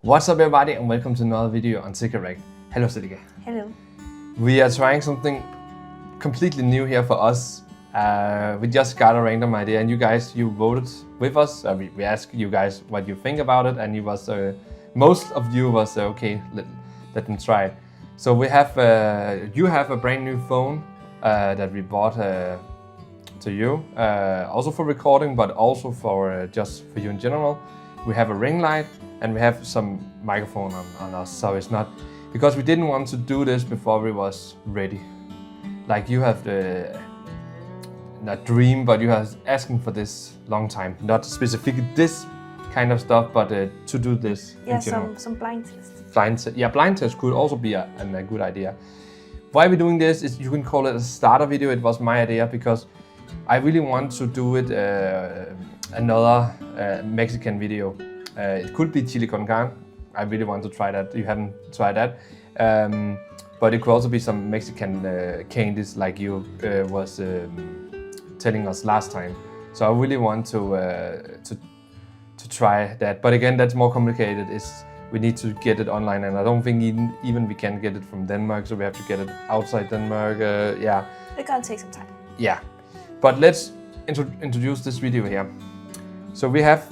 What's up everybody and welcome to another video on Cigarette. Hello Silike. Hello. We are trying something completely new here for us. We just got a random idea and you voted with us. We asked you guys what you think about it and most of you was okay, let them try it. So we have, you have a brand new phone that we bought to you, also for recording but also for just for you in general. We have a ring light and we have some microphone on us, so it's not, because we didn't want to do this before we was ready. Like you have the, not dream, but you have asking for this long time. Not specifically this kind of stuff, but to do this. Yeah, some blind tests. Blind test could also be a good idea. Why we're doing this is, you can call it a starter video. It was my idea because I really want to do it another Mexican video. It could be chili con carne. I really want to try that. You haven't tried that. But it could also be some Mexican candies like you was telling us last time. So I really want to try that. But again, that's more complicated. We need to get it online, and I don't think even we can get it from Denmark. So we have to get it outside Denmark. Yeah. It's gonna take some time. Yeah. But let's introduce this video here. So we have,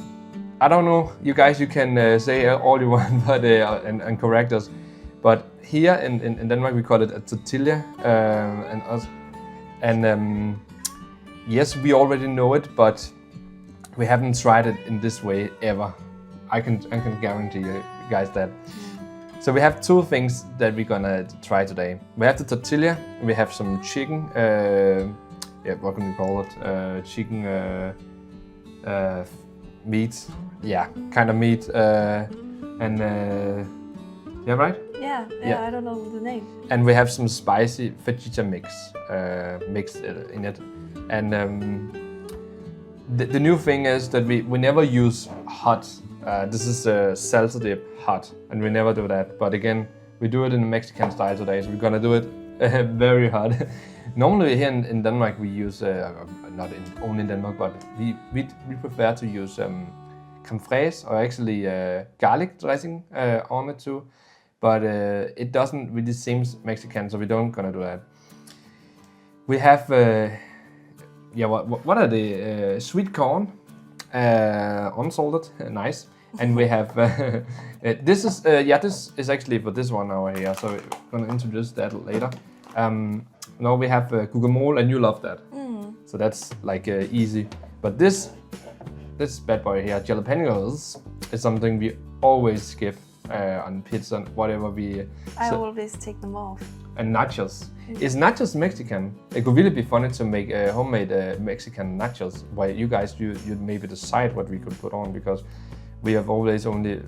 I don't know, you guys, you can say all you want, but and correct us. But here in Denmark we call it a tortilla, yes, we already know it, but we haven't tried it in this way ever. I can guarantee you guys that. So we have two things that we're gonna try today. We have the tortilla, we have some chicken. Yeah, what can we call it? Chicken meat. Yeah, kind of meat. Yeah, right? Yeah, I don't know the name. And we have some spicy fajita mix mixed in it. And the new thing is that we never use hot. This is salsa dip hot, and we never do that. But again, we do it in the Mexican style today, so we're gonna do it very hot. Normally here in Denmark we use, only in Denmark, but we prefer to use creme fraise or actually garlic dressing on it too. But it doesn't really seem Mexican, so we don't gonna do that. We have, yeah, what are the sweet corn, unsalted, nice. And we have, this is actually for this one over here, so we're gonna introduce that later. Now we have guacamole, and you love that. So that's like easy. But this bad boy here, jalapenos, is something we always skip on pizza and whatever we. I always take them off. And nachos. Is nachos Mexican? It could really be funny to make homemade Mexican nachos. Why you guys, you'd maybe decide what we could put on, because we have always only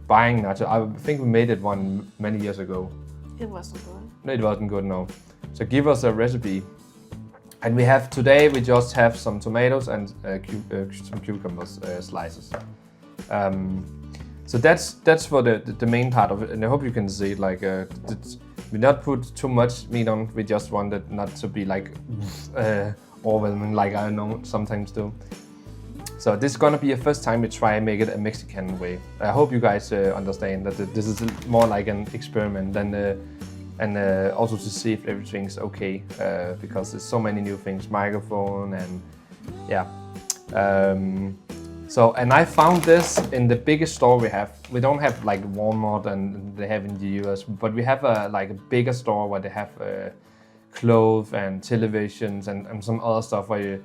buying nachos. I think we made it one many years ago. It wasn't good. No, it wasn't good, no. So give us a recipe. And we have today, we just have some tomatoes and some cucumbers slices. So that's for the main part of it, and I hope you can see it. Like we not put too much meat on. We just want it not to be like overwhelming, like I know sometimes do. So this is gonna be a first time we try and make it a Mexican way. I hope you guys understand that this is more like an experiment than and also to see if everything's okay, because there's so many new things, microphone and yeah. So, and I found this in the biggest store we have. We don't have like Walmart and they have in the US, but we have like a bigger store where they have clothes and televisions and some other stuff where you,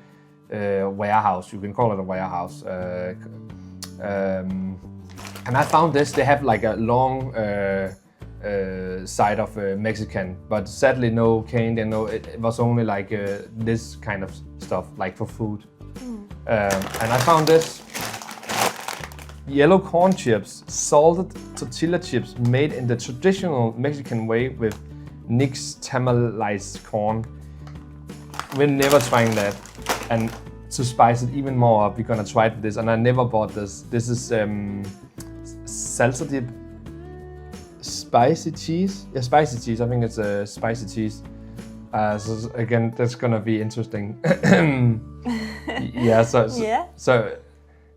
warehouse, you can call it a warehouse. And I found this, they have like a long side of Mexican, but sadly no candy, no, it was only like this kind of stuff, like for food. And I found this yellow corn chips, salted tortilla chips made in the traditional Mexican way with nixtamalized corn. We're never trying that. And to spice it even more up, we're gonna try this. And I never bought this. This is salsa dip spicy cheese. Yeah, spicy cheese. I think it's a spicy cheese. So again, that's gonna be interesting. Yeah. So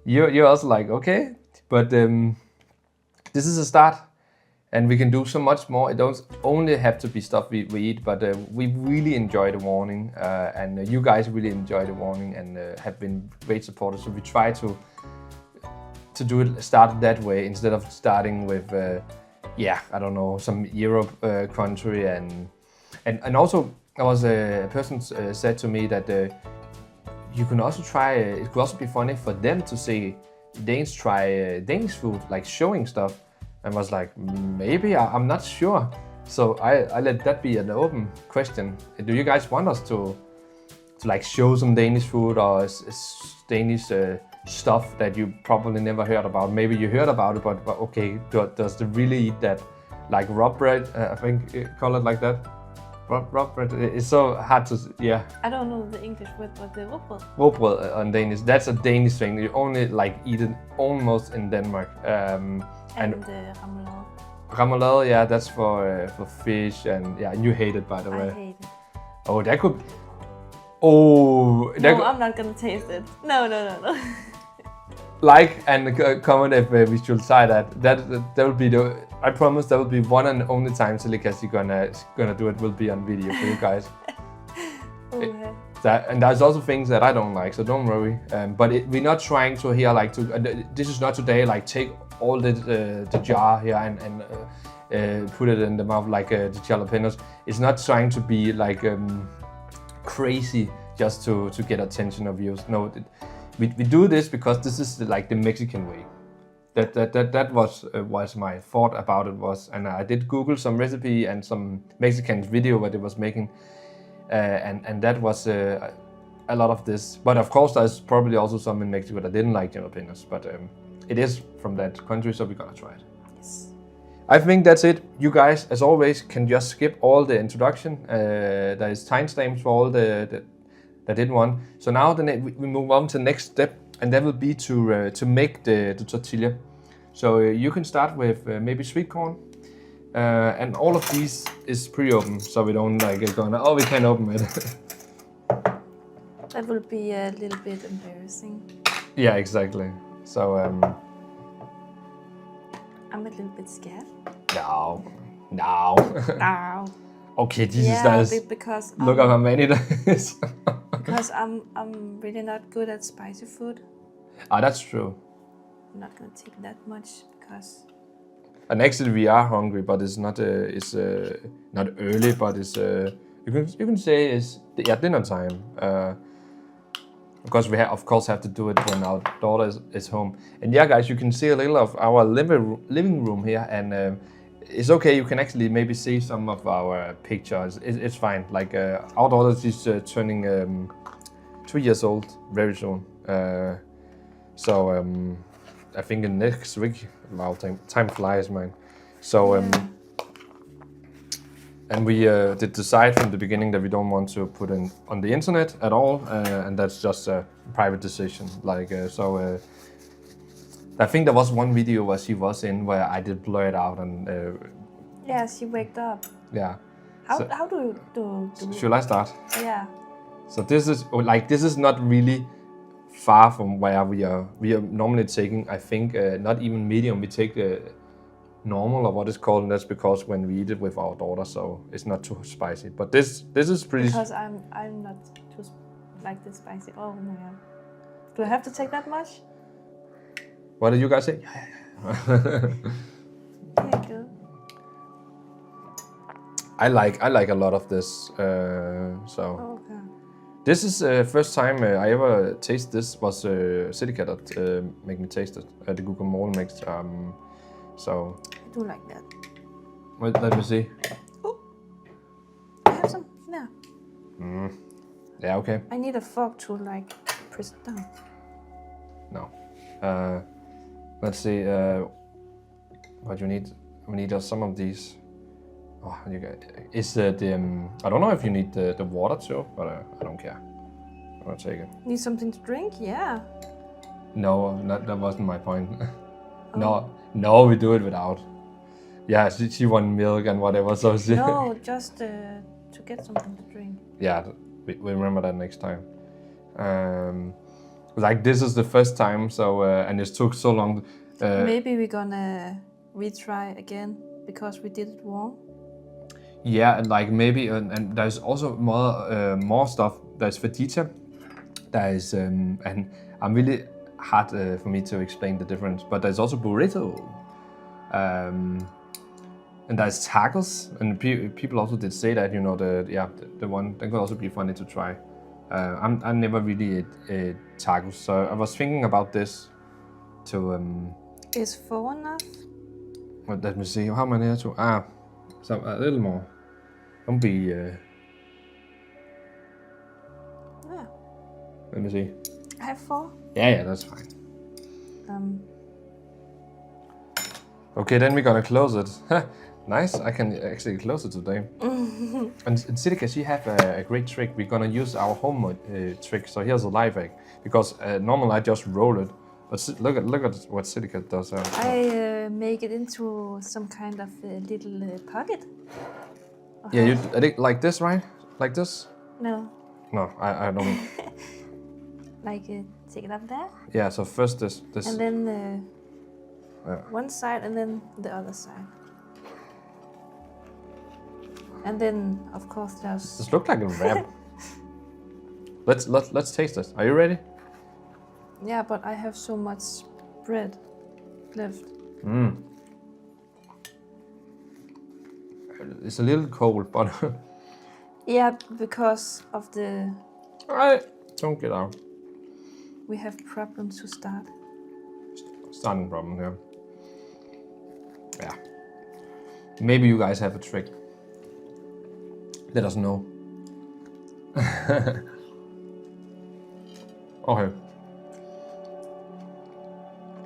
you're also like, okay, but this is a start, and we can do so much more. It don't only have to be stuff we eat, but we really enjoy the warning, and you guys really enjoy the warning and have been great supporters. So we try to do it, start that way instead of starting with, I don't know, some Europe country, and also there was a person said to me that you can also try. It could also be funny for them to see Danes try Danish food, like showing stuff. And was like, maybe, I'm not sure. So I let that be an open question. Do you guys want us to like show some Danish food or Danish stuff that you probably never heard about? Maybe you heard about it, but okay, does they really eat that? Like raw bread, I think you call it like that. Raw bread, it's so hard to, yeah. I don't know the English word, but the råbrød. Råbrød on Danish, that's a Danish thing. You only like eat it almost in Denmark. And remoulade. Remoulade, yeah, that's for fish, and yeah, you hate it, by the way. I hate it. Oh, that could. Oh, no, I'm not gonna taste it. No. Like and comment if we should try that. That will be the. I promise that will be one and only time Silikas gonna do it. Will be on video for you guys. And there's also things that I don't like, so don't worry. But we're not trying to here like to. This is not today like take all the jar here and put it in the mouth like the jalapenos. It's not trying to be like crazy just to get attention of views. No, we do this because this is like the Mexican way. That was my thought about it was, and I did Google some recipe and some Mexican video what it was making. And that was a lot of this. But of course, there's probably also some in Mexico that didn't like jalapenos. But it is from that country, so we're gonna try it. Yes. I think that's it. You guys, as always, can just skip all the introduction. There is timestamps for all that didn't want. So now we move on to the next step, and that will be to make the tortilla. So you can start with maybe sweet corn. And all of these is pre-open, so we don't like we can't open it. That will be a little bit embarrassing. Yeah, exactly. So I'm a little bit scared. No. No. Okay, Jesus, yeah, because look at how many there is. because I'm really not good at spicy food. That's true. I'm not gonna take that much because. And actually, we are hungry, but it's not not early, but it's you can say it's dinner time. Because we of course have to do it when our daughter is home. And yeah, guys, you can see a little of our living room here, and it's okay. You can actually maybe see some of our pictures. It's fine. Like our daughter is turning 2 years old very soon. So I think in next week. Wow, time flies, man. So and we did decide from the beginning that we don't want to put it on the internet at all, and that's just a private decision. Like I think there was one video where she was in where I did blur it out and. Yeah, she waked up. Yeah. How do you do? Should I start? Yeah. So this is not really far from where we are. We are normally taking, I think, not even medium. We take normal or what it's called, and that's because when we eat it with our daughter, so it's not too spicy. But this is pretty. Because I'm not too like this spicy. Oh my god. Do I have to take that much? What did you guys say? Yeah, good. I like a lot of this. So. Oh, okay. This is first time I ever tasted this was Silikat that made me taste it. The guacamole mix. So. I do like that. Well, let me see. Oh, I have some here. Yeah, okay. I need a fork to like press it down. No. Let's see. What you need? We need some of these. Oh, you got. Is the I don't know if you need the water too, but I don't care. I'm gonna take it. Need something to drink? Yeah. No, that wasn't my point. No, we do it without. Yeah, she want milk and whatever, so she. No, just to get something to drink. Yeah, we remember that next time. Like this is the first time, so and it took so long. Maybe we're gonna retry again because we did it wrong? Yeah, and like maybe, and there's also more stuff. There's fajita. There is, and I'm really hard for me to explain the difference. But there's also burrito, and there's tacos. And people also did say that the one that could also be funny to try. I never really ate tacos, so I was thinking about this to. Is 4 enough? Well, let me see. How many are to? So a little more. Don't be. Yeah. Let me see. I have 4. Yeah, that's fine. Okay, then we're gonna close it. Nice, I can actually close it today. And Siddika, she have a great trick. We're gonna use our home trick. So here's a live hack. Because normally I just roll it. But look at what Siddika does. I make it into some kind of little pocket. Yeah, you like this, right? Like this? No. No, I don't. Like take it up there. Yeah, so first this. And then one side and then the other side. And then of course there's. This looks like a wrap. Let's taste it. Are you ready? Yeah, but I have so much bread left. It's a little cold, but. Yeah, because of the. Alright, don't get out. We have problems to start. Starting problem here. Yeah. Maybe you guys have a trick. Let us know. Okay.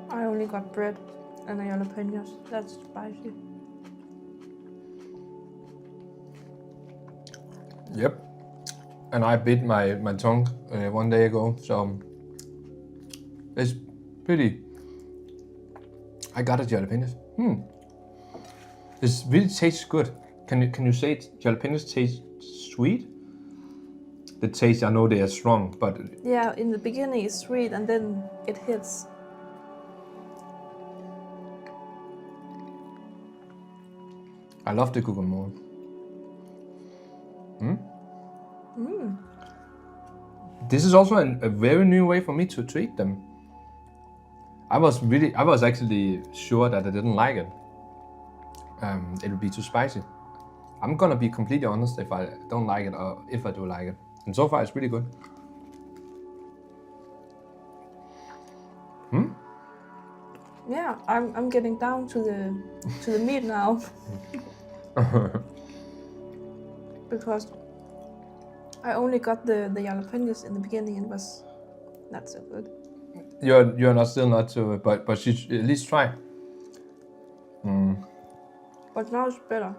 I only got bread and the jalapenos. That's spicy. Yep. And I bit my tongue one day ago, so it's pretty. I got it, jalapenos. This really tastes good. Can you say jalapenos taste sweet? The taste, I know they are strong, but Yeah, in the beginning it's sweet and then it hits. I love the guacamole. This is also a very new way for me to eat them. I was actually sure that I didn't like it. It would be too spicy. I'm gonna be completely honest if I don't like it or if I do like it. And so far it's really good. Yeah, I'm getting down to the meat now. Because I only got the jalapenos in the beginning and it was not so good. You're not still not to, but you at least try. But now it's better.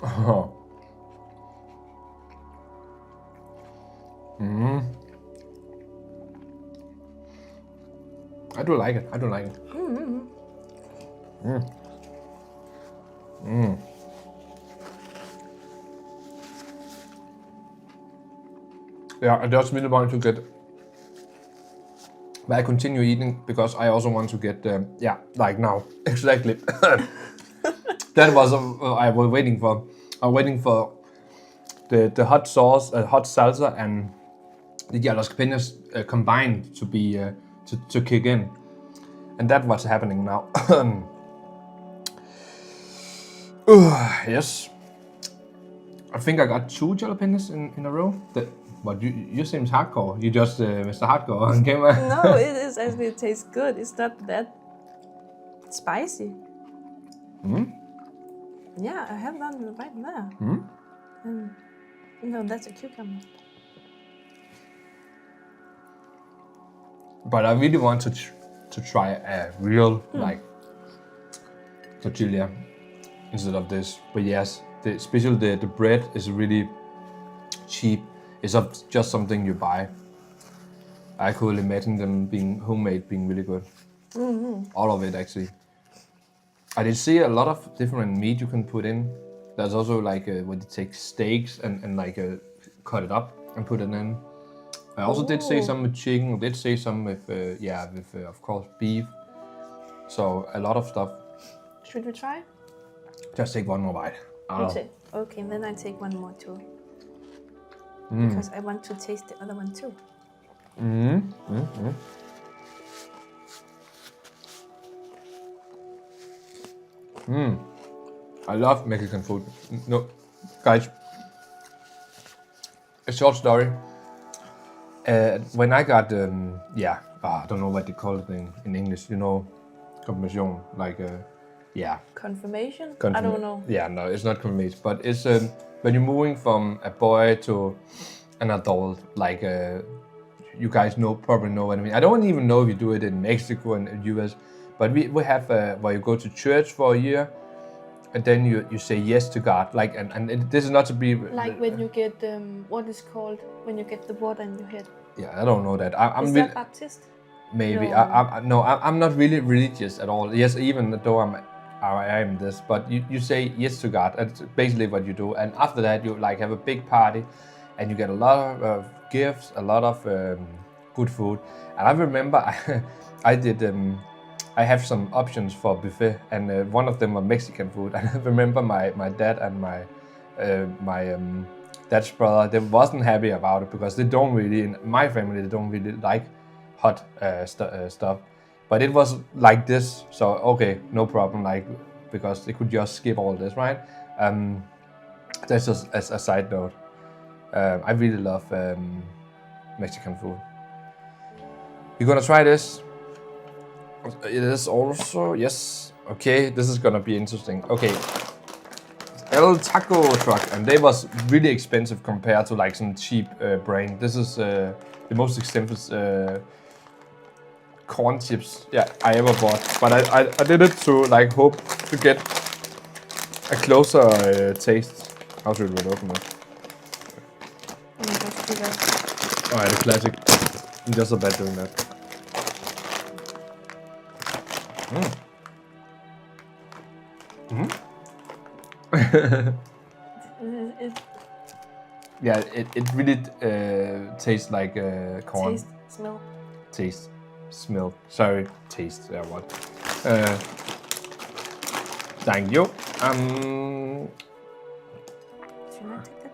Oh. I do like it. Yeah, I just really want to get. But I continue eating because I also want to get. Like now, exactly. That was I was waiting for. I'm waiting for the hot sauce, hot salsa, and the jalapenos combined to be to kick in, and that's what's happening now. Yes, I think I got 2 jalapenos in a row. But you seems hardcore. You just Mr. Hardcore on camera. No, it is actually, it tastes good. It's not that spicy. Yeah, I have one right now. And that's a cucumber. But I really want to try a real like tortilla instead of this. But yes, especially the bread is really cheap. It's just something you buy. I could imagine them being homemade, being really good. All of it actually. I did see a lot of different meat you can put in. There's also like when you take steaks and like cut it up and put it in. I also did say Ooh. some with chicken. I did say some with, of course, beef. So a lot of stuff. Should we try? Just take one more bite. You take. Okay, then I take one more too. Because I want to taste the other one too. I love Mexican food. No, guys, a short story. When I got, I don't know what they call it in English, confirmation, like, Confirmation? I don't know. Yeah, no, it's not confirmation, but it's when you're moving from a boy to an adult, like, you guys probably know what I mean. I don't even know if you do it in Mexico and US, but we have where you go to church for a year, and then you say yes to God, like, and this is not to be like when you get what is called when you get the water in your head. Yeah, I don't know that. I'm is really, that Baptist? maybe. No. I'm not really religious at all. Yes, even though I am this, but you say yes to God. That's basically what you do, and after that you like have a big party, and you get a lot of gifts, a lot of good food. And I remember I did. I have some options for buffet, and one of them was Mexican food. And I remember my dad and my dad's brother, they wasn't happy about it because they don't really, in my family, they don't really like hot stuff. But it was like this, so okay, no problem, like, because they could just skip all this, right? That's just as a side note. I really love Mexican food. You gonna try this? It is also, yes. Okay, this is gonna be interesting. Okay. El Taco truck, and they was really expensive compared to like some cheap brand. This is the most expensive corn chips I ever bought. But I did it to like hope to get a closer taste. How should we open it? Oh, the classic. I'm just so bad doing that. Yeah, it really tastes like corn. Taste, smell. Sorry, taste. Yeah, what? Thank you. Should I take that?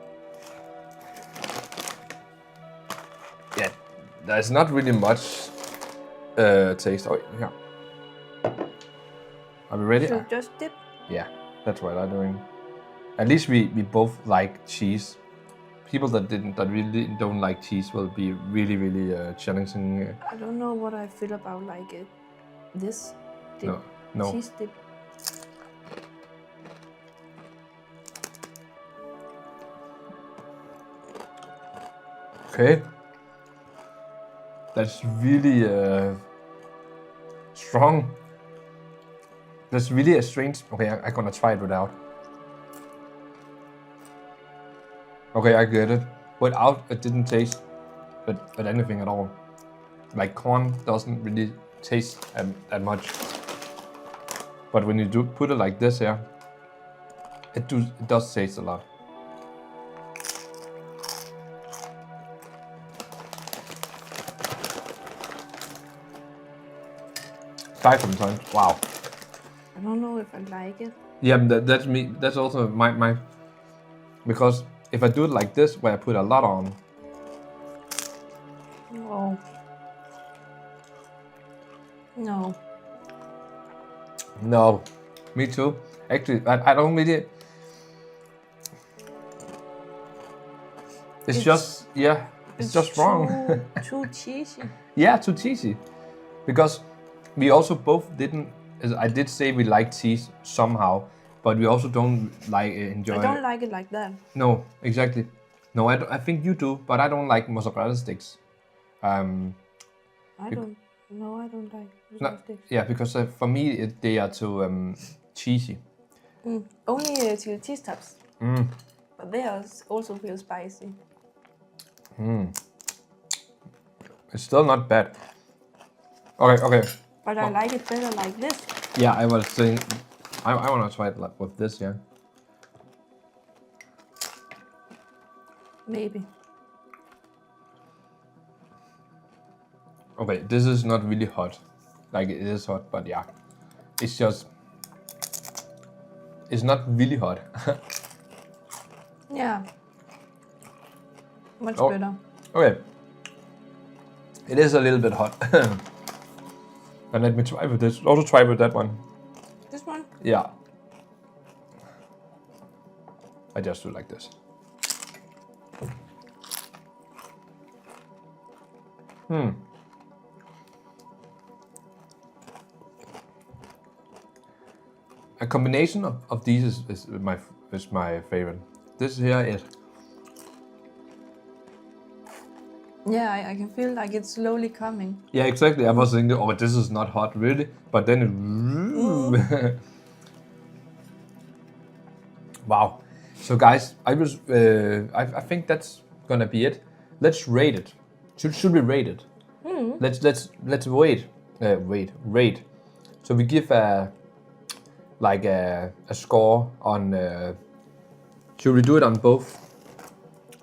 Yeah, there's not really much taste. Oh, yeah. Are we ready? So just dip. Yeah, that's what I'm doing. At least we both like cheese. People that really don't like cheese will be really challenging. I don't know what I feel about like it. This dip. No. Cheese dip. Okay. That's really strong. That's really a strange. Okay, I'm gonna try it without. Okay, I get it. Without, it didn't taste but anything at all. Like corn doesn't really taste that much. But when you do put it like this here, it does taste a lot. Try sometimes. Wow. I don't know if I like it. Yeah, that's me. That's also my. Because if I do it like this, where I put a lot on. No. No. No, me too. Actually, I don't really. It's just just wrong. Too cheesy. Yeah, too cheesy. Because we also both didn't. I did say we like cheese somehow, but we also don't like enjoy. I don't like it like that. No, exactly. No, I think you do, but I don't like mozzarella sticks. I don't like mozzarella sticks. Yeah, because for me they are too cheesy. Only chili cheese tops. But they are also feel spicy. It's still not bad. Okay. But I like it better like this. Yeah, I was saying, I want to try it like with this, yeah. Maybe. Okay, this is not really hot. Like it is hot, but yeah, it's just it's not really hot. Yeah. Much Oh. better. Okay, it is a little bit hot. And let me try with this. Also try with that one. This one? Yeah. I just do like this. A combination of these is my favorite. This here is Yeah, I can feel like it's slowly coming. yeah, exactly. I was thinking, oh, this is not hot really, but then it. Wow. So guys, I think that's gonna be it. Let's rate it. Should we rate it? Let's rate. So we give a score on. Should we do it on both?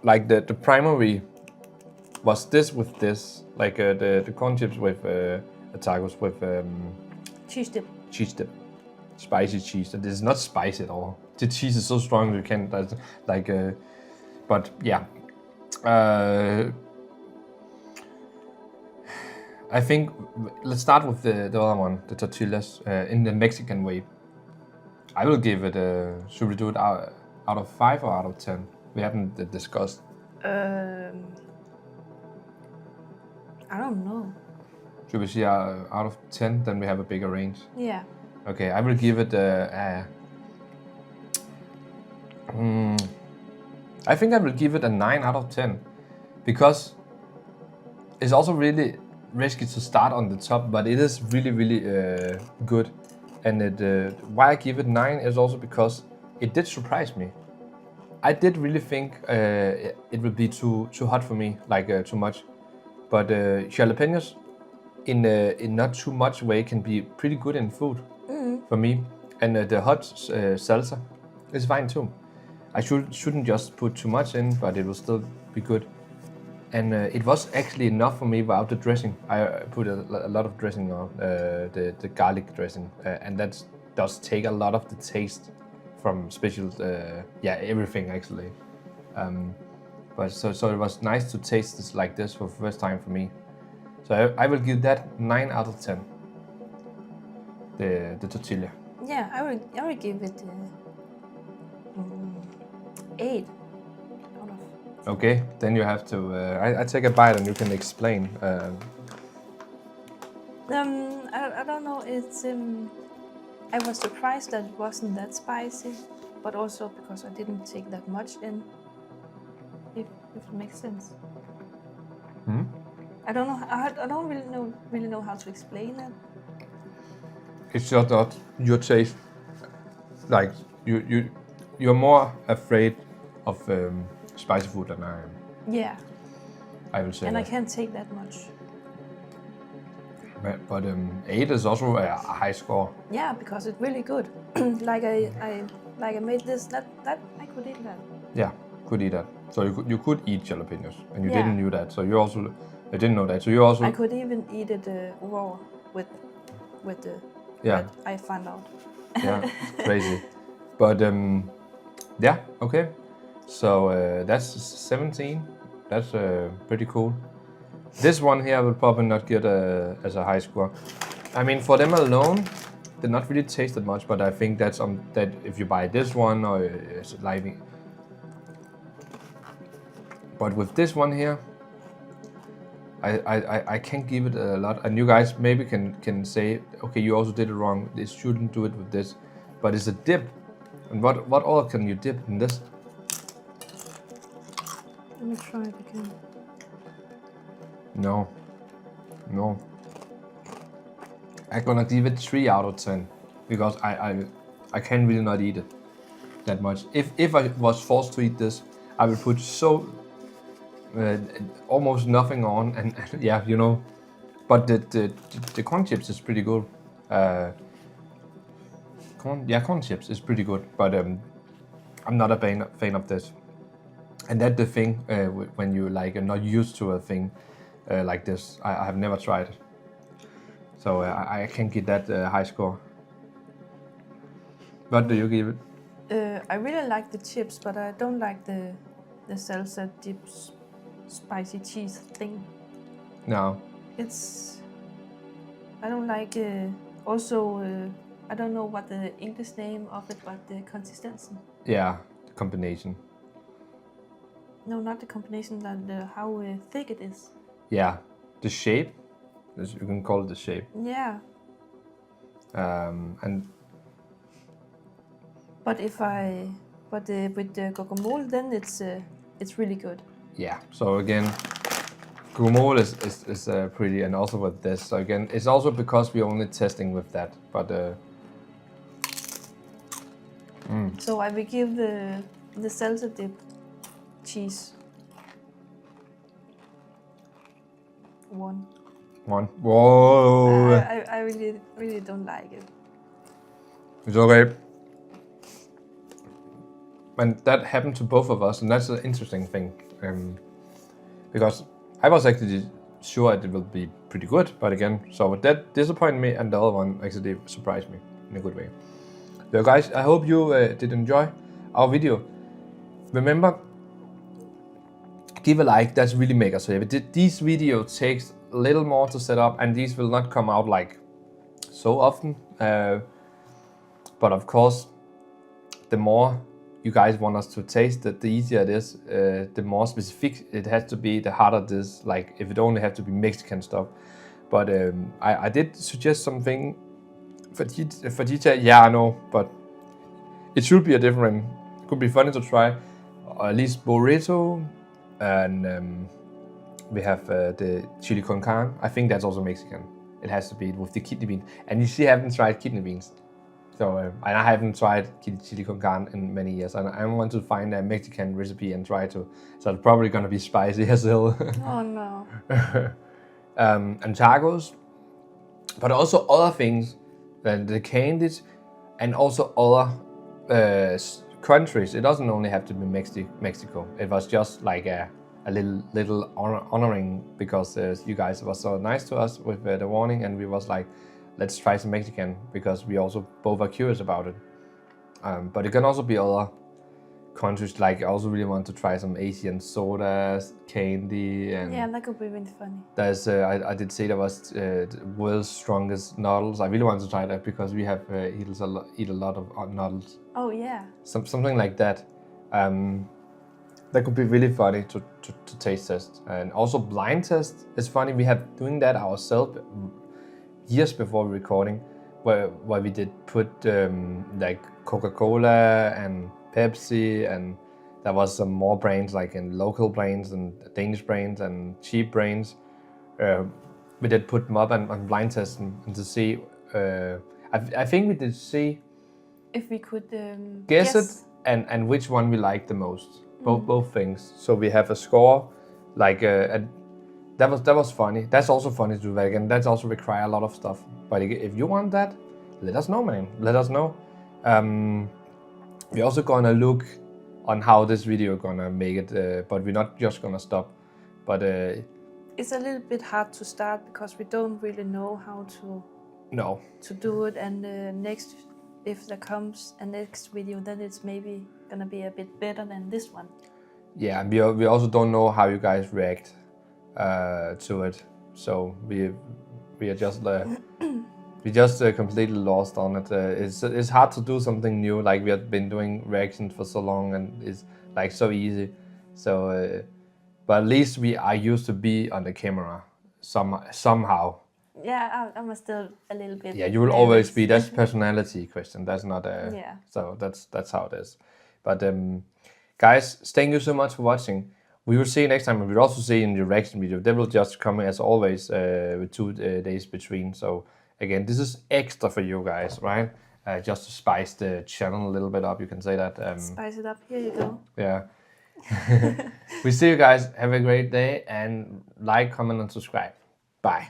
Like the primary was this with this, like the corn chips with the tacos with Cheese dip. cheese dip, spicy cheese. It is not spicy at all. The cheese is so strong you can't but yeah. I think let's start with the other one, the tortillas, in the Mexican way. I will give it should we do it out of 5 or out of 10? We haven't discussed. I don't know. Should we see out of 10? Then we have a bigger range. Yeah. Okay, I will give it I think I will give it a 9 out of 10 because it's also really risky to start on the top, but it is really good. And why I give it 9 is also because it did surprise me. I did really think it would be too hot for me, like too much. But jalapenos in not too much way can be pretty good in food for me. And the hot salsa is fine too. I shouldn't just put too much in, but it will still be good. And it was actually enough for me without the dressing. I put a lot of dressing on, the garlic dressing, and that does take a lot of the taste from special, everything actually. But so it was nice to taste this like this for the first time for me. So I will give that 9 out of 10. The tortilla. Yeah, I will give it 8 out of. Okay, then you have to. I take a bite and you can explain. I don't know. It's I was surprised that it wasn't that spicy, but also because I didn't take that much in. If it makes sense. I don't know. I don't really know how to explain it. It's just not your taste. Like you're more afraid of spicy food than I am. Yeah. I will say. And that. I can't take that much. But 8 is also a high score. Yeah, because it's really good. like I made this. That I could eat that. Yeah, could eat that. So you could eat jalapenos, and you Yeah. didn't know that. So you also didn't know that. So you also. I could even eat it raw with the. Yeah. I found out. Yeah, crazy. But yeah, okay. So that's 17. That's pretty cool. This one here I will probably not get as a high score. I mean, for them alone, they're not really tasted much, but I think that's that if you buy this one or like. But with this one here, I can't give it a lot. And you guys maybe can say, okay, you also did it wrong. They shouldn't do it with this. But it's a dip. And what all can you dip in this? Let me try it again. No. I'm gonna give it 3 out of 10 because I can really not eat it that much. If I was forced to eat this, I would put almost nothing on, and yeah, you know. But the corn chips is pretty good. Corn chips is pretty good, but I'm not a fan of this. And that's the thing when you like are not used to a thing. like this. I have never tried it. So I can't get that high score. What do you give it? I really like the chips, but I don't like the salsa dips spicy cheese thing. No. I don't like I don't know what the English name of it, but the consistency. Yeah, the combination. No, not the combination, how thick it is. Yeah, the shape. You can call it the shape. Yeah. And But with the guacamole, then it's really good. yeah, so again, guacamole is pretty, and also with this. So again, it's also because we're only testing with that. But So I will give the salsa dip cheese 1. Whoa! I really don't like it. It's okay. And that happened to both of us, and that's an interesting thing. Because I was actually sure it will be pretty good, but again, so that disappointed me, and the other one actually surprised me in a good way. So guys, I hope you did enjoy our video. Remember, give a like, that's really make us happy. These videos takes a little more to set up, and these will not come out like so often. But of course, the more you guys want us to taste it, the easier it is. The more specific it has to be, the harder it is. Like if it only have to be Mexican stuff. But I did suggest something for detail. Yeah, I know, but it should be a different. It could be funny to try. Or at least burrito, and we have the chili con carne. I think that's also Mexican. It has to be with the kidney beans. And you see, I haven't tried kidney beans. So, and I haven't tried chili con carne in many years, and I want to find a Mexican recipe and try to. So it's probably gonna be spicy as hell. Oh no. And tacos, but also other things, the candies, and also other countries. It doesn't only have to be Mexico. It was just like a little honoring because you guys were so nice to us with the warning, and we was like, let's try some Mexican because we also both are curious about it. But it can also be other countries. Like I also really want to try some Asian sodas, candy, and yeah, that could be really funny. There's I did say there was the world's strongest noodles. I really want to try that because we have eat a lot of noodles. Oh yeah. Something like that. That could be really funny to taste test, and also blind test is funny. We have doing that ourselves years before recording, where we did put like Coca-Cola and Pepsi, and there was some more brands like in local brands and Danish brands and cheap brands. We did put them up and blind test and to see. I think we did see if we could guess it and which one we liked the most. Both things. So we have a score, like that was funny. That's also funny to do that again. That's also require a lot of stuff. But if you want that, let us know, man. Let us know. We're also gonna look on how this video gonna make it, but we're not just gonna stop. But it's a little bit hard to start because we don't really know how to do it. And next, if there comes a next video, then it's maybe gonna be a bit better than this one. Yeah, and we also don't know how you guys react to it. So we are just we just completely lost on it. It's hard to do something new. Like we have been doing reactions for so long, and it's like so easy. So, but at least we are used to be on the camera somehow. Yeah, I'm still a little bit. Yeah, you will always be. That's personality question. That's not a. Yeah. So that's how it is. But guys, thank you so much for watching. We will see you next time, and we'll also see in the reaction video. They will just come as always with 2 days between. So again, this is extra for you guys, right? Just to spice the channel a little bit up. You can say that. Spice it up. Here you go. Yeah. We see you guys. Have a great day, and like, comment, and subscribe. Bye.